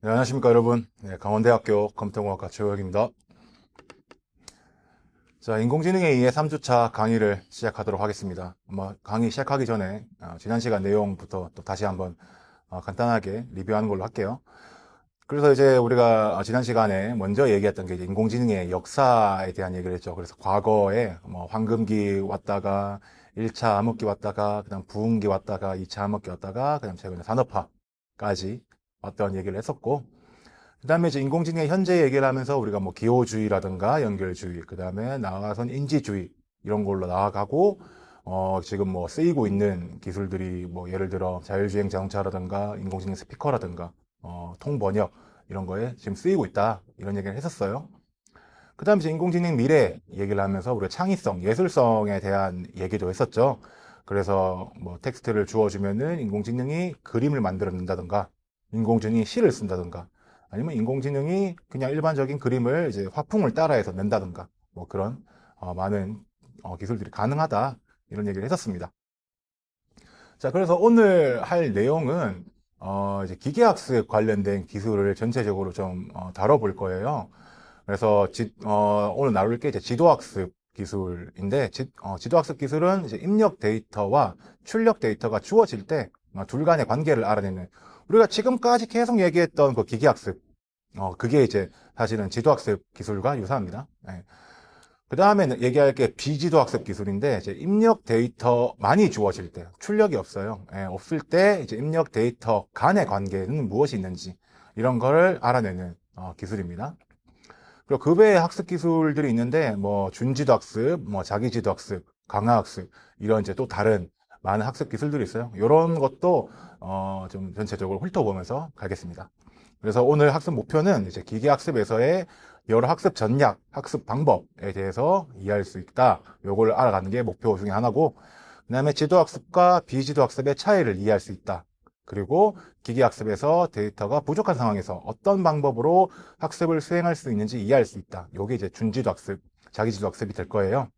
네, 안녕하십니까 여러분. 네, 강원대학교 컴퓨터공학과 최호혁입니다. 자, 인공지능 AI의 3주차 강의를 시작하도록 하겠습니다. 강의 시작하기 전에 지난 시간 내용부터 또 다시 한번 간단하게 리뷰하는 걸로 할게요. 그래서 이제 우리가 지난 시간에 먼저 얘기했던 게 이제 인공지능의 역사에 대한 얘기를 했죠. 그래서 과거에 황금기 왔다가 1차 암흑기 왔다가 그다음 부흥기 왔다가 2차 암흑기 왔다가 그다음 최근에 산업화까지 왔던 얘기를 했었고, 그 다음에 이제 인공지능의 현재 얘기를 하면서 우리가 기호주의라든가 연결주의, 그 다음에 나아가선 인지주의, 이런 걸로 나아가고, 지금 쓰이고 있는 기술들이 예를 들어 자율주행 자동차라든가 인공지능 스피커라든가, 통번역, 이런 거에 지금 쓰이고 있다. 이런 얘기를 했었어요. 그 다음에 이제 인공지능 미래 얘기를 하면서 우리가 창의성, 예술성에 대한 얘기도 했었죠. 그래서 텍스트를 주어주면은 인공지능이 그림을 만들어낸다든가, 인공지능이 시를 쓴다든가, 아니면 인공지능이 그냥 일반적인 그림을 이제 화풍을 따라해서 낸다든가, 그런 많은 기술들이 가능하다, 이런 얘기를 했었습니다. 자, 그래서 오늘 할 내용은 이제 기계학습 관련된 기술을 전체적으로 좀 다뤄볼 거예요. 그래서 오늘 나눌 게 이제 지도학습 기술인데, 지도학습 기술은 이제 입력 데이터와 출력 데이터가 주어질 때 둘 간의 관계를 알아내는, 우리가 지금까지 계속 얘기했던 그 기계학습, 그게 이제 사실은 지도학습 기술과 유사합니다. 네. 그 다음에 얘기할 게 비지도학습 기술인데, 이제 입력 데이터 많이 주어질 때, 출력이 없어요. 예, 없을 때 이제 입력 데이터 간의 관계는 무엇이 있는지, 이런 거를 알아내는 기술입니다. 그리고 그 외에 학습 기술들이 있는데, 준지도 학습, 자기지도 학습, 강화 학습, 이런 이제 또 다른 많은 학습 기술들이 있어요. 이런 것도 좀 전체적으로 훑어보면서 가겠습니다. 그래서 오늘 학습 목표는 이제 기계학습에서의 여러 학습 전략, 학습 방법에 대해서 이해할 수 있다. 요걸 알아가는 게 목표 중에 하나고, 그 다음에 지도학습과 비지도학습의 차이를 이해할 수 있다. 그리고 기계학습에서 데이터가 부족한 상황에서 어떤 방법으로 학습을 수행할 수 있는지 이해할 수 있다. 요게 이제 준지도학습, 자기지도학습이 될 거예요.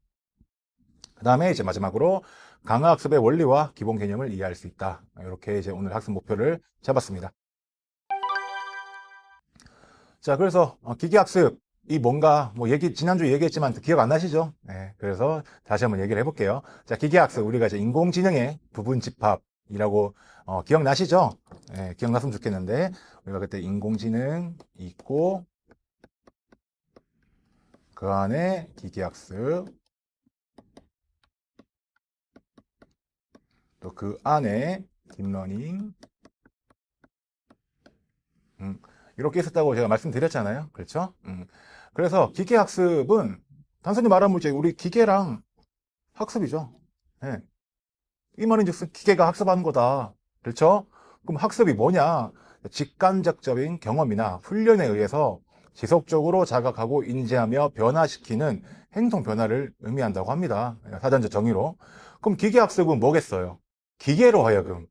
그 다음에 이제 마지막으로 강화학습의 원리와 기본 개념을 이해할 수 있다. 이렇게 이제 오늘 학습 목표를 잡았습니다. 자, 그래서 기계학습 이 뭔가 지난주에 얘기했지만 기억 안 나시죠? 네, 그래서 다시 한번 얘기를 해볼게요. 자, 기계학습 우리가 이제 인공지능의 부분집합이라고 기억나시죠? 네, 기억났으면 좋겠는데, 우리가 그때 인공지능 있고 그 안에 기계학습, 또 그 안에 딥러닝, 이렇게 있었다고 제가 말씀드렸잖아요. 그렇죠? 그래서 기계학습은 단순히 말하면 이제 우리 기계랑 학습이죠. 네. 이 말인즉슨 기계가 학습하는 거다. 그렇죠? 그럼 학습이 뭐냐? 직간접적인 경험이나 훈련에 의해서 지속적으로 자각하고 인지하며 변화시키는 행동 변화를 의미한다고 합니다. 사전적 정의로. 그럼 기계학습은 뭐겠어요? 기계로 하여금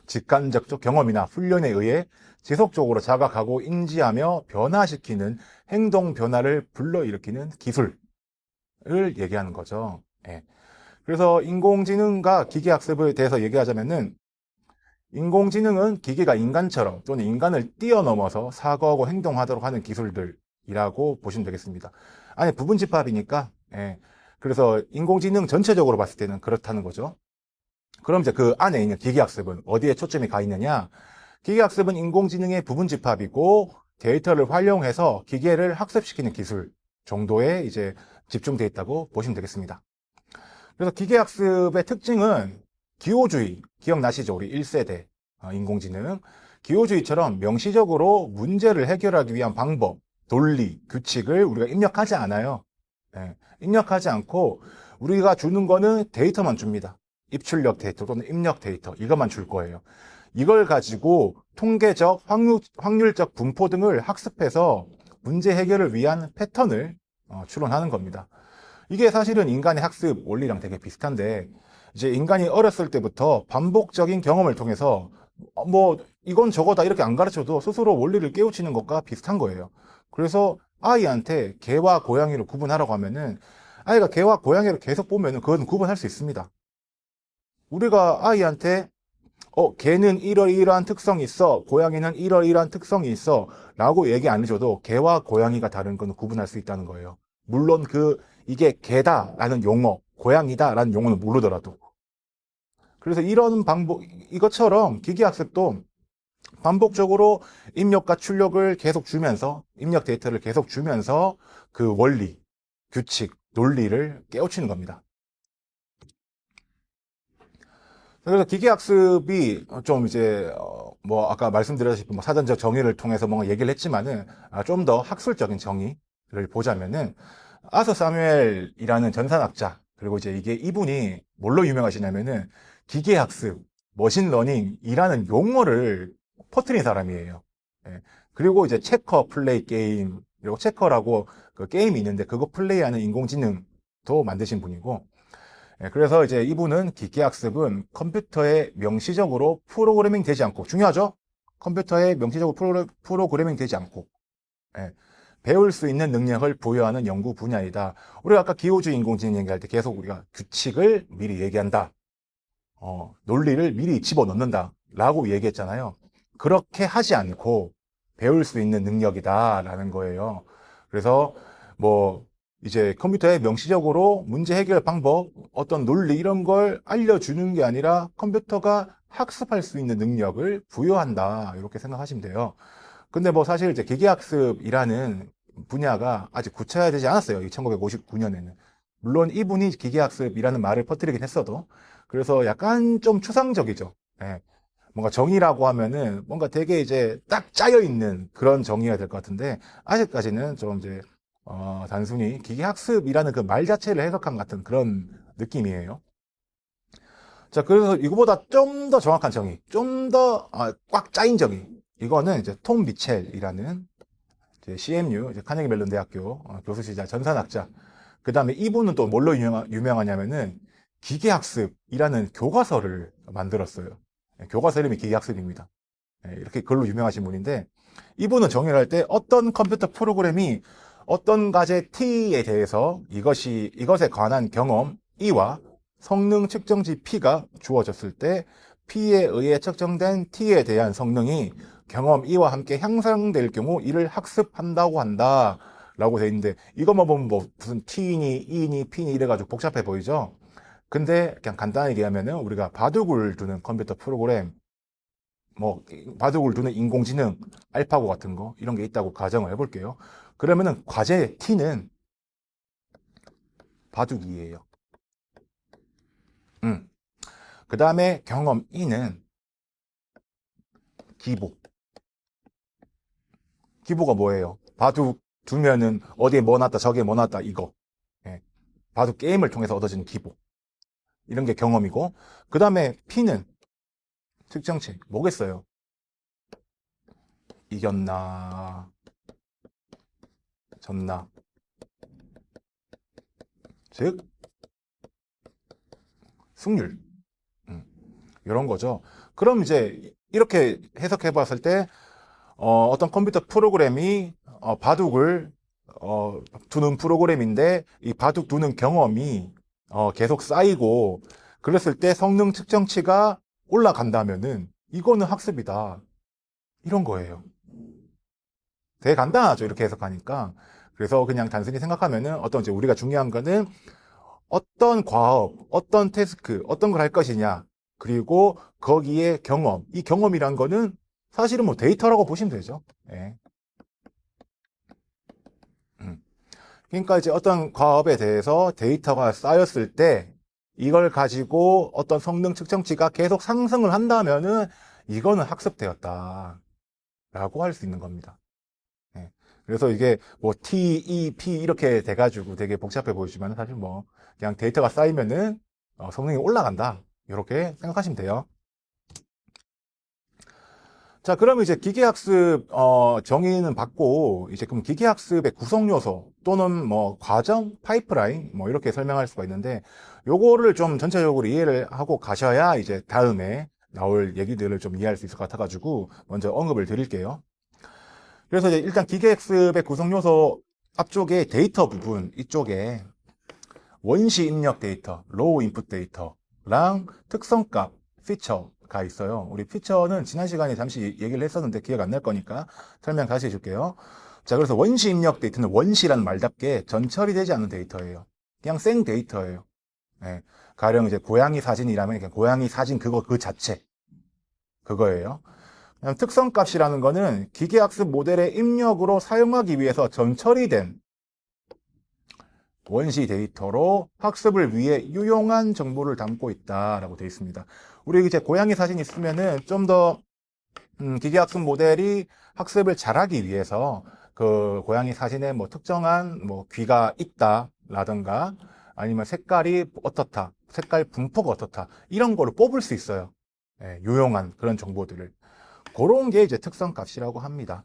직간접적 경험이나 훈련에 의해 지속적으로 자각하고 인지하며 변화시키는 행동 변화를 불러일으키는 기술을 얘기하는 거죠. 예. 그래서 인공지능과 기계학습에 대해서 얘기하자면은, 인공지능은 기계가 인간처럼 또는 인간을 뛰어넘어서 사고하고 행동하도록 하는 기술들이라고 보시면 되겠습니다. 아니, 부분집합이니까. 예. 그래서 인공지능 전체적으로 봤을 때는 그렇다는 거죠. 그럼 이제 그 안에 있는 기계학습은 어디에 초점이 가 있느냐? 기계학습은 인공지능의 부분집합이고 데이터를 활용해서 기계를 학습시키는 기술 정도에 이제 집중되어 있다고 보시면 되겠습니다. 그래서 기계학습의 특징은 기호주의, 기억나시죠? 우리 1세대 인공지능. 기호주의처럼 명시적으로 문제를 해결하기 위한 방법, 논리, 규칙을 우리가 입력하지 않아요. 네, 입력하지 않고 우리가 주는 거는 데이터만 줍니다. 입출력 데이터 또는 입력 데이터, 이것만 줄 거예요. 이걸 가지고 통계적, 확률적 분포 등을 학습해서 문제 해결을 위한 패턴을 추론하는 겁니다. 이게 사실은 인간의 학습 원리랑 되게 비슷한데, 이제 인간이 어렸을 때부터 반복적인 경험을 통해서 이건 저거다 이렇게 안 가르쳐도 스스로 원리를 깨우치는 것과 비슷한 거예요. 그래서 아이한테 개와 고양이를 구분하라고 하면은 아이가 개와 고양이를 계속 보면은 그건 구분할 수 있습니다. 우리가 아이한테 개는 이러이러한 특성이 있어. 고양이는 이러이러한 특성이 있어. 라고 얘기 안 해줘도 개와 고양이가 다른 건 구분할 수 있다는 거예요. 물론 이게 개다라는 용어, 고양이다라는 용어는 모르더라도. 그래서 이런 이것처럼 기계학습도 반복적으로 입력과 출력을 계속 주면서, 입력 데이터를 계속 주면서 그 원리, 규칙, 논리를 깨우치는 겁니다. 그래서 기계학습이 좀 이제 뭐 아까 말씀드렸다시피 뭐 사전적 정의를 통해서 뭔가 얘기를 했지만은 좀 더 학술적인 정의를 보자면은 아서 사무엘이라는 전산학자, 그리고 이제 이분이 뭘로 유명하시냐면은 기계학습, 머신러닝이라는 용어를 퍼뜨린 사람이에요. 예. 그리고 이제 체커 플레이 게임, 그리고 체커라고 그 게임이 있는데 그거 플레이하는 인공지능도 만드신 분이고, 예, 그래서 이제 이분은 기계학습은 컴퓨터에 명시적으로 프로그래밍 되지 않고, 중요하죠? 컴퓨터에 명시적으로 프로그래밍 되지 않고, 예, 배울 수 있는 능력을 부여하는 연구 분야이다. 우리가 아까 기호주의 인공지능 얘기할 때 계속 우리가 규칙을 미리 얘기한다. 논리를 미리 집어넣는다. 라고 얘기했잖아요. 그렇게 하지 않고 배울 수 있는 능력이다라는 거예요. 그래서 뭐 이제 컴퓨터에 명시적으로 문제 해결 방법, 어떤 논리 이런 걸 알려주는 게 아니라 컴퓨터가 학습할 수 있는 능력을 부여한다. 이렇게 생각하시면 돼요. 근데 뭐 사실 이제 기계학습이라는 분야가 아직 구체화되지 않았어요. 1959년에는. 물론 이분이 기계학습이라는 말을 퍼뜨리긴 했어도. 그래서 약간 좀 추상적이죠. 예. 뭔가 정의라고 하면은 뭔가 되게 이제 딱 짜여 있는 그런 정의가 될 것 같은데, 아직까지는 좀 이제 단순히 기계학습이라는 그 말 자체를 해석한 같은 그런 느낌이에요. 자, 그래서 이거보다 좀 더 정확한 정의, 좀 더 꽉 짜인 정의. 이거는 이제 톰 미첼이라는 이제 CMU, 이제 카네기 멜론 대학교 교수시자 전산학자. 그 다음에 이분은 또 뭘로 유명하냐면은 기계학습이라는 교과서를 만들었어요. 교과서 이름이 기계학습입니다. 이렇게 글로 유명하신 분인데, 이분은 정의를 할 때 어떤 컴퓨터 프로그램이 어떤 가제 T에 대해서 이것에 관한 경험 E와 성능 측정지 P가 주어졌을 때 P에 의해 측정된 T에 대한 성능이 경험 E와 함께 향상될 경우 이를 학습한다고 한다 라고 돼 있는데, 이것만 보면 뭐 무슨 T니 E니 P니 이래가지고 복잡해 보이죠. 근데 그냥 간단하게 얘기하면은 우리가 바둑을 두는 컴퓨터 프로그램, 뭐 바둑을 두는 인공지능, 알파고 같은 거 이런 게 있다고 가정을 해볼게요. 그러면은 과제 T는 바둑이에요. 그 다음에 경험 E는 기보. 기보가 뭐예요? 바둑 두면은 어디에 뭐 났다 저기에 뭐 났다 이거. 예. 바둑 게임을 통해서 얻어지는 기보. 이런 게 경험이고, 그 다음에 P는 측정치. 뭐겠어요? 이겼나 졌나, 즉 승률, 이런 거죠. 그럼 이제 이렇게 해석해 봤을 때 어떤 컴퓨터 프로그램이 바둑을 두는 프로그램인데, 이 바둑 두는 경험이 계속 쌓이고 그랬을 때 성능 측정치가 올라간다면은 이거는 학습이다, 이런 거예요. 되게 간단하죠, 이렇게 해석하니까. 그래서 그냥 단순히 생각하면은 어떤 이제 우리가 중요한 거는 어떤 과업, 어떤 태스크, 어떤 걸 할 것이냐, 그리고 거기에 경험, 이 경험이란 거는 사실은 뭐 데이터라고 보시면 되죠. 예. 그러니까 이제 어떤 과업에 대해서 데이터가 쌓였을 때 이걸 가지고 어떤 성능 측정치가 계속 상승을 한다면은 이거는 학습되었다 라고 할 수 있는 겁니다. 예. 그래서 이게 뭐 T, E, P 이렇게 돼가지고 되게 복잡해 보이지만 사실 뭐 그냥 데이터가 쌓이면은 성능이 올라간다, 이렇게 생각하시면 돼요. 자, 그러면 이제 기계학습 정의는 받고, 이제 그럼 기계학습의 구성 요소 또는 뭐 과정, 파이프라인 뭐 이렇게 설명할 수가 있는데, 요거를 좀 전체적으로 이해를 하고 가셔야 이제 다음에 나올 얘기들을 좀 이해할 수 있을 것 같아가지고 먼저 언급을 드릴게요. 그래서 이제 일단 기계학습의 구성 요소 앞쪽에 데이터 부분, 이쪽에 원시 입력 데이터, 로우 인풋 데이터랑 특성값, 피처, 피처가 있어요. 우리 피처는 지난 시간에 잠시 얘기를 했었는데 기억 안 날 거니까 설명 다시 해줄게요. 자, 그래서 원시 입력 데이터는 원시란 말답게 전처리되지 않는 데이터예요. 그냥 생 데이터예요. 예, 가령 이제 고양이 사진이라면 그냥 고양이 사진 그거 그 자체 그거예요. 그다음 특성값이라는 거는 기계학습 모델의 입력으로 사용하기 위해서 전처리된 원시 데이터로 학습을 위해 유용한 정보를 담고 있다라고 되어 있습니다. 우리 이제 고양이 사진 있으면은 좀 더 기계학습 모델이 학습을 잘하기 위해서 그 고양이 사진에 뭐 특정한 뭐 귀가 있다라든가 아니면 색깔이 어떻다, 색깔 분포가 어떻다 이런 거를 뽑을 수 있어요. 예, 유용한 그런 정보들을. 그런 게 이제 특성값이라고 합니다.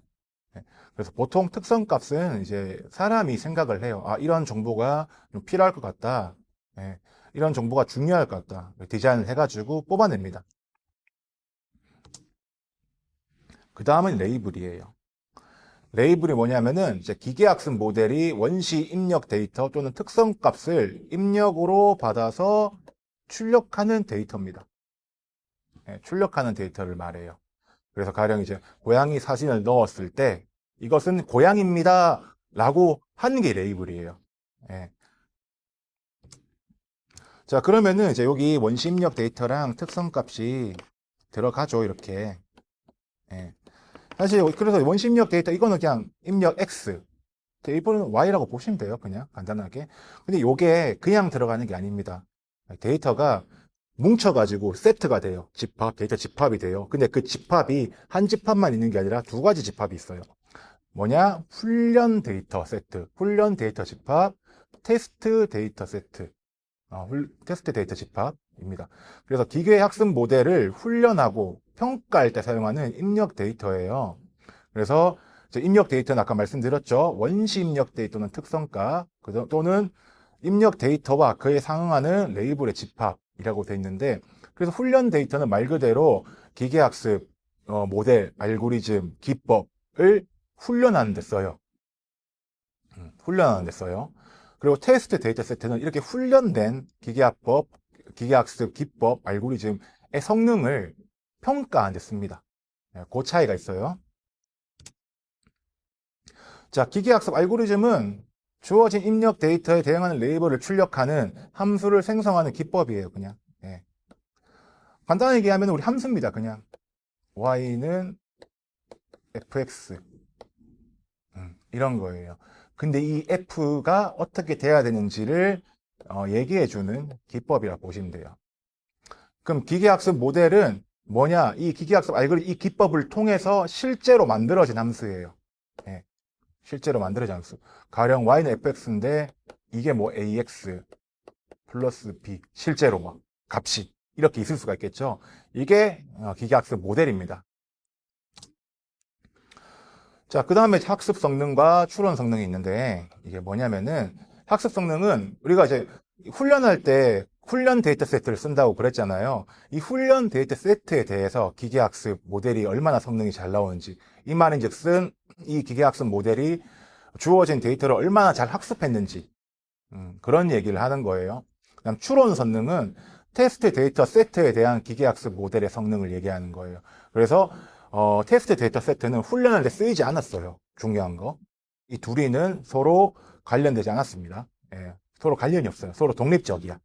예, 그래서 보통 특성값은 이제 사람이 생각을 해요. 아, 이런 정보가 좀 필요할 것 같다. 예, 이런 정보가 중요할 것 같다. 디자인을 해가지고 뽑아냅니다. 그 다음은 레이블이에요. 레이블이 뭐냐면은 이제 기계학습 모델이 원시 입력 데이터 또는 특성값을 입력으로 받아서 출력하는 데이터입니다. 예, 출력하는 데이터를 말해요. 그래서 가령 이제 고양이 사진을 넣었을 때 이것은 고양이입니다 라고 하는 게 레이블이에요. 예. 자, 그러면은 이제 여기 원시 입력 데이터랑 특성값이 들어가죠, 이렇게. 예. 사실 그래서 원시 입력 데이터 이거는 그냥 입력 X, 이번에는 Y라고 보시면 돼요, 그냥 간단하게. 근데 이게 그냥 들어가는 게 아닙니다. 데이터가 뭉쳐가지고 세트가 돼요. 집합, 데이터 집합이 돼요. 근데 그 집합이 한 집합만 있는 게 아니라 두 가지 집합이 있어요. 뭐냐? 훈련 데이터 세트, 훈련 데이터 집합, 테스트 데이터 세트, 테스트 데이터 집합입니다. 그래서 기계 학습 모델을 훈련하고 평가할 때 사용하는 입력 데이터예요. 그래서 입력 데이터는 아까 말씀드렸죠. 원시 입력 데이터는 특성값 또는 입력 데이터와 그에 상응하는 레이블의 집합이라고 되어 있는데, 그래서 훈련 데이터는 말 그대로 기계학습 모델, 알고리즘, 기법을 훈련하는 데 써요. 훈련하는 데 써요. 그리고 테스트 데이터 세트는 이렇게 훈련된 기계학법, 기계학습, 기법, 알고리즘의 성능을 평가하는 데 씁니다. 그 차이가 있어요. 자, 기계학습 알고리즘은 주어진 입력 데이터에 대응하는 레이블을 출력하는 함수를 생성하는 기법이에요, 그냥. 예. 간단하게 얘기하면 우리 함수입니다, 그냥. y는 fx. 이런 거예요. 근데 이 f가 어떻게 돼야 되는지를 얘기해주는 기법이라고 보시면 돼요. 그럼 기계학습 모델은 뭐냐? 이 기계학습 알고리즘, 이 기법을 통해서 실제로 만들어진 함수예요. 예. 실제로 만들어진 함수. 가령 y는 fx인데 이게 뭐 ax 플러스 b, 실제로 막 값이 이렇게 있을 수가 있겠죠. 이게 기계학습 모델입니다. 자, 그 다음에 학습 성능과 추론 성능이 있는데, 이게 뭐냐면은 학습 성능은 우리가 이제 훈련할 때 훈련 데이터 세트를 쓴다고 그랬잖아요. 이 훈련 데이터 세트에 대해서 기계학습 모델이 얼마나 성능이 잘 나오는지, 이 말인즉슨 이 기계학습 모델이 주어진 데이터를 얼마나 잘 학습했는지, 그런 얘기를 하는 거예요. 그다음 추론 성능은 테스트 데이터 세트에 대한 기계학습 모델의 성능을 얘기하는 거예요. 그래서 테스트 데이터 세트는 훈련할 때 쓰이지 않았어요. 중요한 거. 이 둘이는 서로 관련되지 않았습니다. 예, 서로 관련이 없어요. 서로 독립적이야.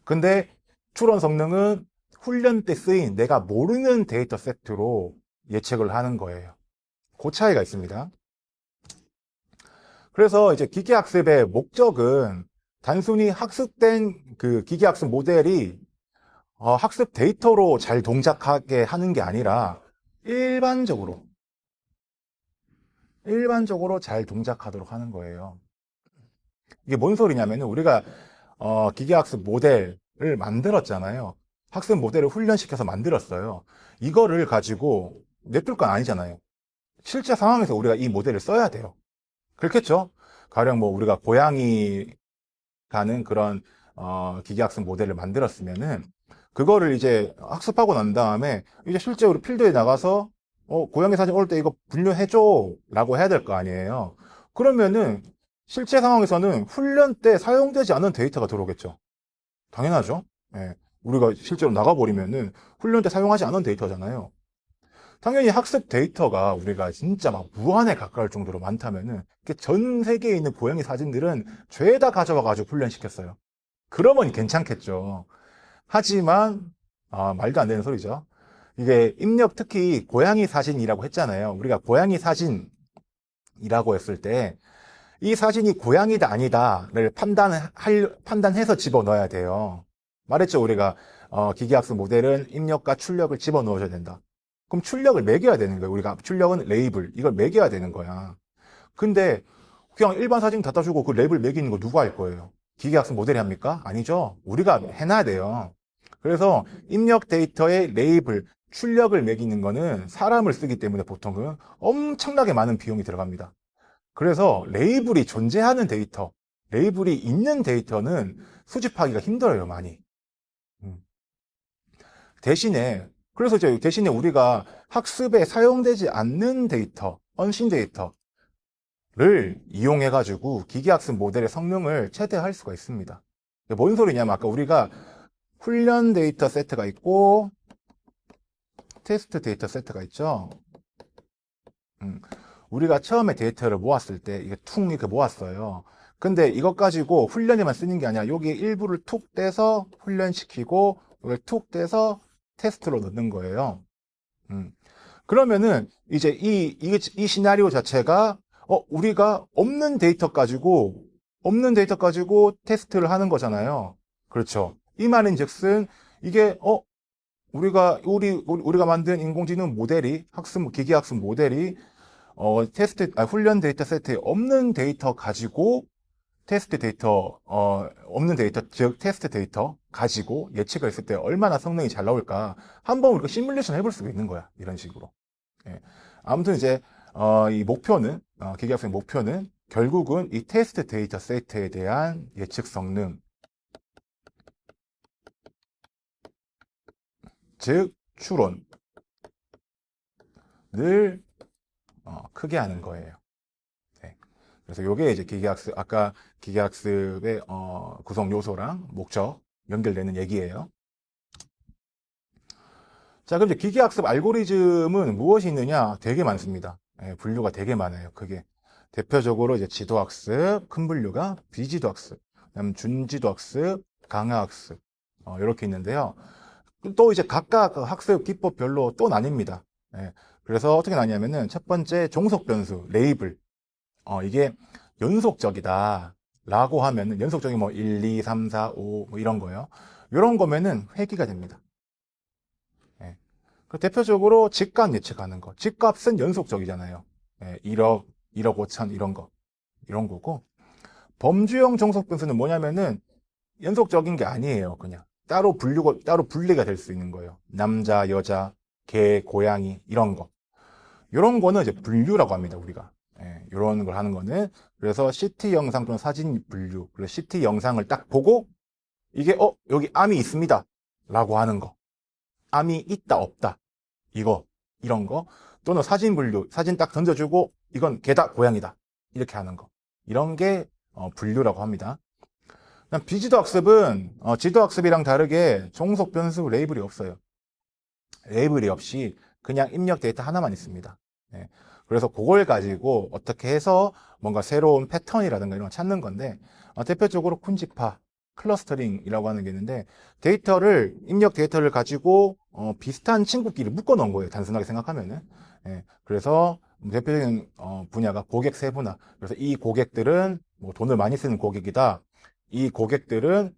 근데 추론 성능은 훈련 때 쓰인 내가 모르는 데이터 세트로 예측을 하는 거예요. 그 차이가 있습니다. 그래서 이제 기계학습의 목적은 단순히 학습된 그 기계학습 모델이 학습 데이터로 잘 동작하게 하는 게 아니라 일반적으로 잘 동작하도록 하는 거예요. 이게 뭔 소리냐면은 우리가 기계학습 모델을 만들었잖아요. 학습 모델을 훈련시켜서 만들었어요. 이거를 가지고 냅둘 건 아니잖아요. 실제 상황에서 우리가 이 모델을 써야 돼요. 그렇겠죠? 가령 뭐 우리가 고양이 가는 그런 기계학습 모델을 만들었으면은 그거를 이제 학습하고 난 다음에 이제 실제 우리 필드에 나가서 고양이 사진 올 때 이거 분류해줘 라고 해야 될 거 아니에요. 그러면은 실제 상황에서는 훈련 때 사용되지 않은 데이터가 들어오겠죠. 당연하죠. 예. 우리가 실제로 나가버리면은 훈련 때 사용하지 않은 데이터잖아요. 당연히 학습 데이터가 우리가 진짜 막 무한에 가까울 정도로 많다면은 전 세계에 있는 고양이 사진들은 죄다 가져와가지고 훈련시켰어요. 그러면 괜찮겠죠. 하지만 말도 안 되는 소리죠. 이게 입력 특히 고양이 사진이라고 했잖아요. 우리가 고양이 사진이라고 했을 때 이 사진이 고양이다 아니다를 판단해서 집어넣어야 돼요. 말했죠. 우리가 기계학습 모델은 입력과 출력을 집어넣어줘야 된다. 그럼 출력을 매겨야 되는 거예요. 우리가 출력은 레이블 이걸 매겨야 되는 거야. 근데 그냥 일반 사진 갖다 주고 그 레이블 매기는 거 누가 할 거예요? 기계학습 모델이 합니까? 아니죠. 우리가 해놔야 돼요. 그래서 입력 데이터의 레이블, 출력을 매기는 거는 사람을 쓰기 때문에 보통은 엄청나게 많은 비용이 들어갑니다. 그래서 레이블이 존재하는 데이터, 레이블이 있는 데이터는 수집하기가 힘들어요, 많이. 대신에, 그래서 이제 대신에 우리가 학습에 사용되지 않는 데이터, 언신 데이터를 이용해가지고 기계학습 모델의 성능을 최대화할 수가 있습니다. 뭔 소리냐면 아까 우리가 훈련 데이터 세트가 있고 테스트 데이터 세트가 있죠. 우리가 처음에 데이터를 모았을 때 이게 퉁 이렇게 모았어요. 근데 이것 가지고 훈련에만 쓰는 게 아니라 여기 일부를 툭 떼서 훈련시키고 이걸 툭 떼서 테스트로 넣는 거예요. 그러면은 이제 이 시나리오 자체가 우리가 없는 데이터 가지고 테스트를 하는 거잖아요. 그렇죠. 이 말인즉슨 이게 우리가 만든 인공지능 모델이 기계학습 모델이 훈련 데이터 세트에 없는 데이터 가지고 없는 데이터, 즉 테스트 데이터 가지고 예측을 했을 때 얼마나 성능이 잘 나올까 한번 우리가 시뮬레이션 해볼 수가 있는 거야. 이런 식으로. 예. 아무튼 이제 이 목표는 기계학습의 목표는 결국은 이 테스트 데이터 세트에 대한 예측 성능, 즉 추론을 크게 하는 거예요. 네. 그래서 이게 이제 아까 기계학습의 구성 요소랑 목적 연결되는 얘기예요. 자, 그럼 이제 기계학습 알고리즘은 무엇이 있느냐? 되게 많습니다. 네, 분류가 되게 많아요. 그게 대표적으로 이제 지도학습, 큰 분류가 비지도학습, 그다음 준지도학습, 강화학습 이렇게 있는데요. 또 이제 각각 학습 기법별로 또 나뉩니다. 네, 그래서 어떻게 나뉘냐면은 첫 번째 종속 변수, 레이블. 이게 연속적이다 라고 하면은 연속적이 뭐 1, 2, 3, 4, 5 뭐 이런 거예요. 이런 거면은 회귀가 됩니다. 예. 대표적으로 집값 예측하는 거. 집값은 연속적이잖아요. 예, 1억, 1억 5천 이런 거고. 범주형 종속 변수는 뭐냐면은 연속적인 게 아니에요. 그냥 따로 분리가 될 수 있는 거예요. 남자, 여자, 개, 고양이 이런 거. 이런 거는 이제 분류라고 합니다. 우리가. 예, 이런 걸 하는 거는 그래서 CT 영상 또는 사진 분류. 그래서 CT 영상을 딱 보고 이게 여기 암이 있습니다. 라고 하는 거. 암이 있다 없다. 이런 거. 또는 사진 분류. 사진 딱 던져주고 이건 개다 고양이다. 이렇게 하는 거. 이런 게 분류라고 합니다. 비지도 학습은 지도 학습이랑 다르게 종속 변수 레이블이 없어요. 레이블이 없이 그냥 입력 데이터 하나만 있습니다. 네. 그래서 그걸 가지고 어떻게 해서 뭔가 새로운 패턴이라든가 이런 걸 찾는 건데 대표적으로 쿤지파, 클러스터링이라고 하는 게 있는데 입력 데이터를 가지고 비슷한 친구끼리 묶어 놓은 거예요. 단순하게 생각하면은. 예, 그래서 대표적인 분야가 고객 세분화. 그래서 이 고객들은 뭐 돈을 많이 쓰는 고객이다. 이 고객들은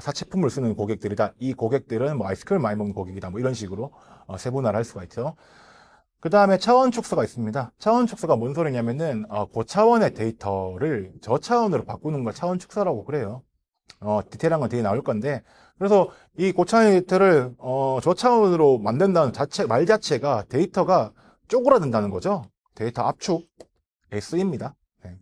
사치품을 쓰는 고객들이다. 이 고객들은 뭐 아이스크림을 많이 먹는 고객이다. 뭐 이런 식으로 세분화를 할 수가 있죠. 그 다음에 차원 축소가 있습니다. 차원 축소가 뭔 소리냐면은 고차원의 데이터를 저차원으로 바꾸는 걸 차원 축소라고 그래요. 디테일한 건 뒤에 나올 건데 그래서 이 고차원의 데이터를 저차원으로 만든다는 말 자체가 데이터가 쪼그라든다는 거죠. 데이터 압축에 쓰입니다. 네.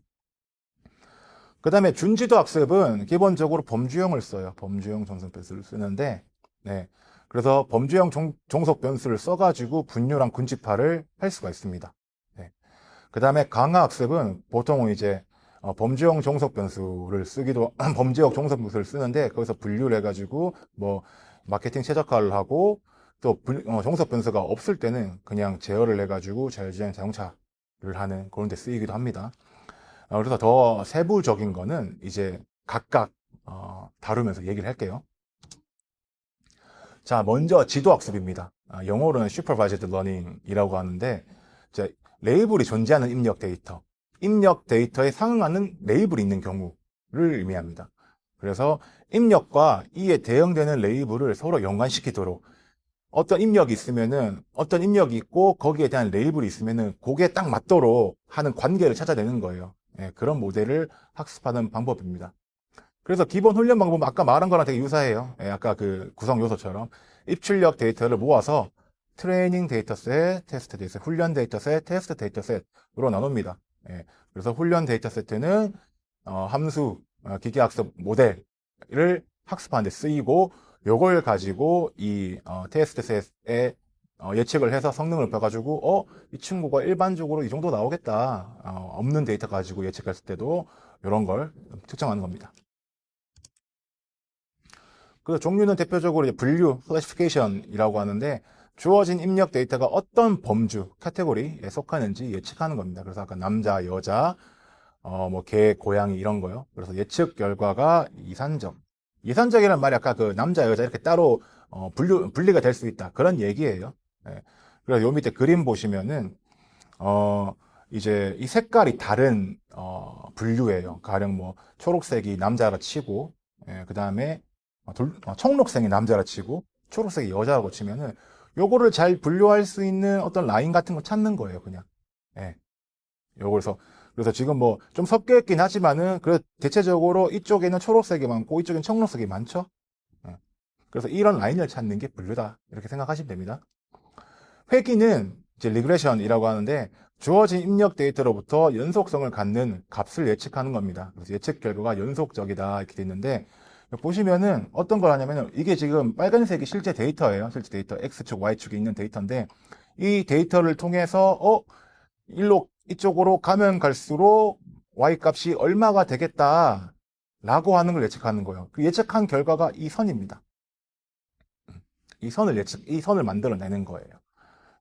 그 다음에 준지도 학습은 기본적으로 범주형을 써요. 범주형 종속 변수를 쓰는데 네. 그래서 범주형 종속 변수를 써가지고 분류랑 군집화를 할 수가 있습니다. 네. 그 다음에 강화학습은 보통은 이제 범주형 종속 변수를 쓰는데 거기서 분류를 해가지고 뭐 마케팅 최적화를 하고 또 정석 변수가 없을 때는 그냥 제어를 해가지고 자율주행 자동차를 하는 그런 데 쓰이기도 합니다. 그래서 더 세부적인 거는 이제 각각 다루면서 얘기를 할게요. 자, 먼저 지도학습입니다. 영어로는 Supervised Learning이라고 하는데, 이제 레이블이 존재하는 입력 데이터에 상응하는 레이블이 있는 경우를 의미합니다. 그래서 입력과 이에 대응되는 레이블을 서로 연관시키도록 어떤 입력이 있으면은 어떤 입력이 있고 거기에 대한 레이블이 있으면은 그게 딱 맞도록 하는 관계를 찾아내는 거예요. 예, 그런 모델을 학습하는 방법입니다. 그래서 기본 훈련 방법은 아까 말한 거랑 되게 유사해요. 예, 아까 그 구성 요소처럼 입출력 데이터를 모아서 트레이닝 데이터셋, 테스트 데이터셋, 훈련 데이터셋, 테스트 데이터셋으로 나눕니다. 예, 그래서 훈련 데이터세트는 함수, 기계학습 모델을 학습하는 데 쓰이고 요걸 가지고 이 테스트 셋에 예측을 해서 성능을 봐가지고 이 친구가 일반적으로 이 정도 나오겠다. 없는 데이터 가지고 예측했을 때도 이런 걸 특정하는 겁니다. 그 종류는 대표적으로 이제 분류, 클래시피케이션이라고 하는데 주어진 입력 데이터가 어떤 범주, 카테고리에 속하는지 예측하는 겁니다. 그래서 아까 남자, 여자, 뭐 개, 고양이 이런 거요. 그래서 예측 결과가 이산적. 이산적이라는 말이 아까 그 남자, 여자 이렇게 따로 분리가 될 수 있다. 그런 얘기예요. 예. 그래서 요 밑에 그림 보시면은 이제 이 색깔이 다른 분류예요. 가령 뭐 초록색이 남자라 치고, 예, 그 다음에 청록색이 남자라 치고 초록색이 여자라고 치면은 요거를 잘 분류할 수 있는 어떤 라인 같은 거 찾는 거예요, 그냥. 예. 그래서 지금 뭐 좀 섞여 있긴 하지만은 대체적으로 이쪽에는 초록색이 많고 이쪽에는 청록색이 많죠. 예. 그래서 이런 라인을 찾는 게 분류다. 이렇게 생각하시면 됩니다. 회귀는 이제 리그레션이라고 하는데 주어진 입력 데이터로부터 연속성을 갖는 값을 예측하는 겁니다. 그래서 예측 결과가 연속적이다 이렇게 돼 있는데 보시면은 어떤 걸 하냐면은 이게 지금 빨간색이 실제 데이터예요. 실제 데이터 X축, Y축에 있는 데이터인데 이 데이터를 통해서 이쪽으로 가면 갈수록 Y 값이 얼마가 되겠다 라고 하는 걸 예측하는 거예요. 그 예측한 결과가 이 선입니다. 이 선을 만들어내는 거예요.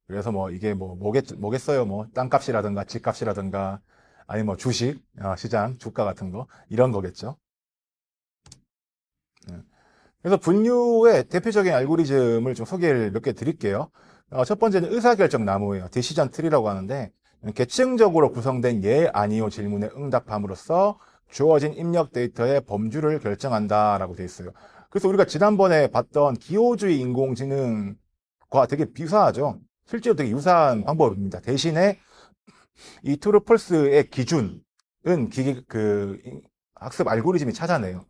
그래서 뭐 이게 뭐겠어요? 뭐 땅값이라든가 집값이라든가 아니 뭐 주식, 시장, 주가 같은 거 이런 거겠죠. 그래서 분류의 대표적인 알고리즘을 좀 소개를 몇 개 드릴게요. 첫 번째는 의사결정 나무예요. 디시전 트리라고 하는데 계층적으로 구성된 예, 아니요 질문에 응답함으로써 주어진 입력 데이터의 범주를 결정한다라고 되어 있어요. 그래서 우리가 지난번에 봤던 기호주의 인공지능과 되게 비슷하죠. 실제로 되게 유사한 방법입니다. 대신에 이 트루 펄스의 기준은 학습 알고리즘이 찾아내요.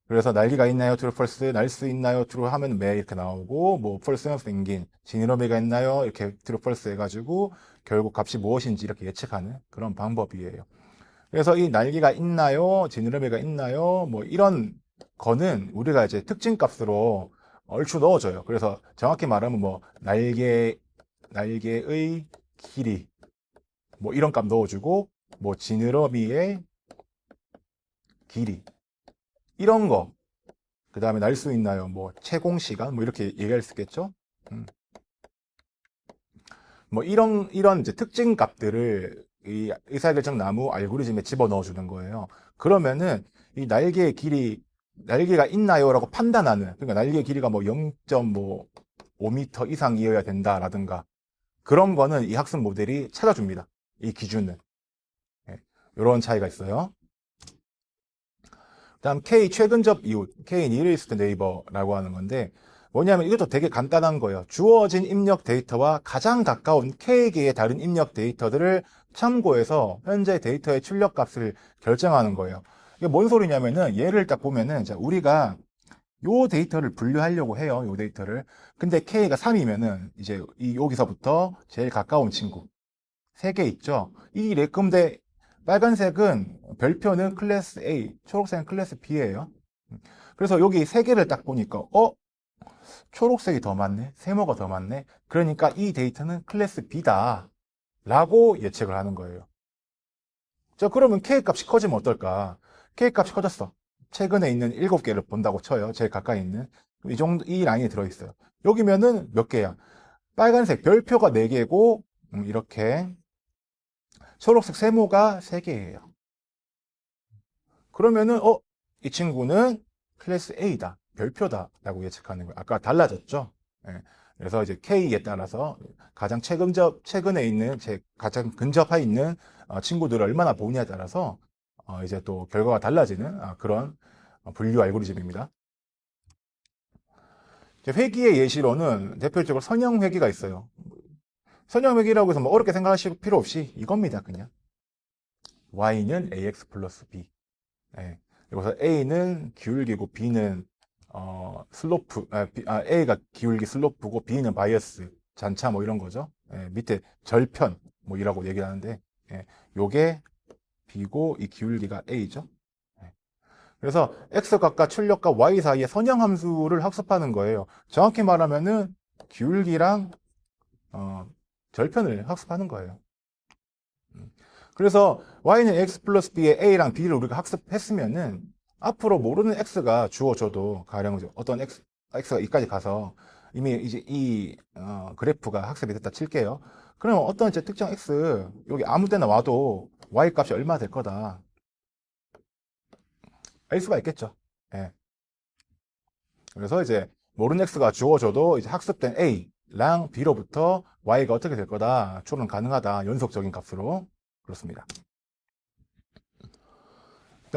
그래서 날개가 있나요? 트루 펄스, 날 수 있나요? 트루 하면 매 이렇게 나오고 뭐 펄스는 생긴 지니러미가 있나요? 이렇게 트루 펄스 해가지고 결국 값이 무엇인지 이렇게 예측하는 그런 방법이에요. 그래서 이 날개가 있나요? 지느러미가 있나요? 뭐 이런 거는 우리가 이제 특징 값으로 얼추 넣어줘요. 그래서 정확히 말하면 뭐 날개의 길이 뭐 이런 값 넣어주고 뭐 지느러미의 길이 이런 거, 그 다음에 날 수 있나요? 뭐, 채공 시간? 뭐, 이렇게 얘기할 수 있겠죠? 뭐, 이런 이제 특징 값들을 이 의사결정 나무 알고리즘에 집어 넣어주는 거예요. 그러면은, 이 날개가 있나요? 라고 판단하는, 그러니까 날개의 길이가 뭐 0.5m 이상이어야 된다라든가, 그런 거는 이 학습 모델이 찾아줍니다. 이 기준은. 이런 차이가 있어요. 다음 K 최근접 이웃, K nearest neighbor라고 하는 건데 뭐냐면 이것도 되게 간단한 거예요. 주어진 입력 데이터와 가장 가까운 K개의 다른 입력 데이터들을 참고해서 현재 데이터의 출력 값을 결정하는 거예요. 이게 뭔 소리냐면은 예를 딱 보면은 우리가 요 데이터를 분류하려고 해요. 요 데이터를. 근데 K가 3이면은 이제 여기서부터 제일 가까운 친구 3개 있죠. 근데 빨간색은 별표는 클래스 A, 초록색은 클래스 B예요. 그래서 여기 3개를 딱 보니까 초록색이 더 많네, 세모가 더 많네. 그러니까 이 데이터는 클래스 B다 라고 예측을 하는 거예요. 자, 그러면 K 값이 커지면 어떨까? K 값이 커졌어. 최근에 있는 7개를 본다고 쳐요. 제일 가까이 있는. 이 정도, 이 라인이 들어있어요. 여기면은 몇 개야? 빨간색 별표가 4개고, 이렇게 초록색 세모가 3개예요. 그러면은, 이 친구는 클래스 A다. 별표다. 라고 예측하는 거예요. 아까 달라졌죠? 예. 그래서 이제 K에 따라서 가장 최근에 있는, 가장 근접해 있는 친구들을 얼마나 보느냐에 따라서 이제 또 결과가 달라지는 그런 분류 알고리즘입니다. 회귀의 예시로는 대표적으로 선형 회귀가 있어요. 선형 회귀라고 해서 뭐 어렵게 생각하실 필요 없이 이겁니다, 그냥. y는 ax 플러스 b. 예. 여기서 a는 기울기고 b는 슬로프, a가 기울기 슬로프고 b는 바이어스, 잔차 뭐 이런 거죠. 예, 밑에 절편 뭐 이라고 얘기를 하는데, 예, 요게 b고 이 기울기가 a죠. 예. 그래서 x값과 출력과 y 사이의 선형 함수를 학습하는 거예요. 정확히 말하면은 기울기랑 절편을 학습하는 거예요. 그래서 y는 x 플러스 b의 a랑 b를 우리가 학습했으면은 앞으로 모르는 x가 주어져도 가령 어떤 x가 이까지 가서 이미 이제 이 그래프가 학습이 됐다 칠게요. 그러면 어떤 이제 특정 x 여기 아무 데나 와도 y 값이 얼마 될 거다 알 수가 있겠죠. 예. 그래서 이제 모르는 x가 주어져도 이제 학습된 a랑 b로부터 y가 어떻게 될 거다 추론 가능하다 연속적인 값으로 그렇습니다.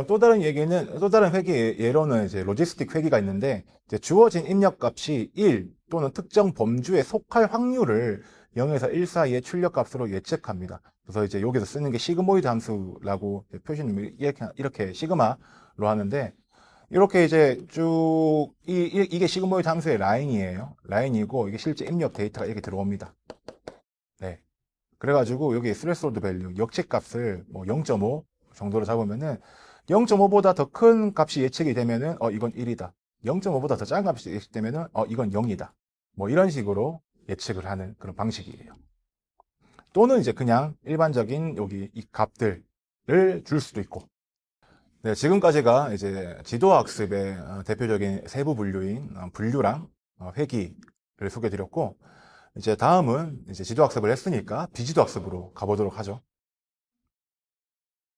또 다른 얘기는, 또 다른 회귀 예로는 이제 로지스틱 회귀가 있는데, 이제 주어진 입력값이 1 또는 특정 범주에 속할 확률을 0에서 1 사이의 출력값으로 예측합니다. 그래서 이제 여기서 쓰는 게 시그모이드 함수라고 표시는 이렇게 시그마로 하는데, 이렇게 이제 쭉, 이게 시그모이드 함수의 라인이에요. 라인이고, 이게 실제 입력 데이터가 이렇게 들어옵니다. 네. 그래가지고 여기 스레스홀드 밸류, 역치값을 뭐 0.5 정도로 잡으면은 0.5보다 더 큰 값이 예측이 되면은 이건 1이다. 0.5보다 더 작은 값이 예측되면은 이건 0이다. 뭐 이런 식으로 예측을 하는 그런 방식이에요. 또는 이제 그냥 일반적인 여기 이 값들을 줄 수도 있고. 네, 지금까지가 이제 지도학습의 대표적인 세부 분류인 분류랑 회귀를 소개해 드렸고, 이제 다음은 이제 지도학습을 했으니까 비지도학습으로 가보도록 하죠.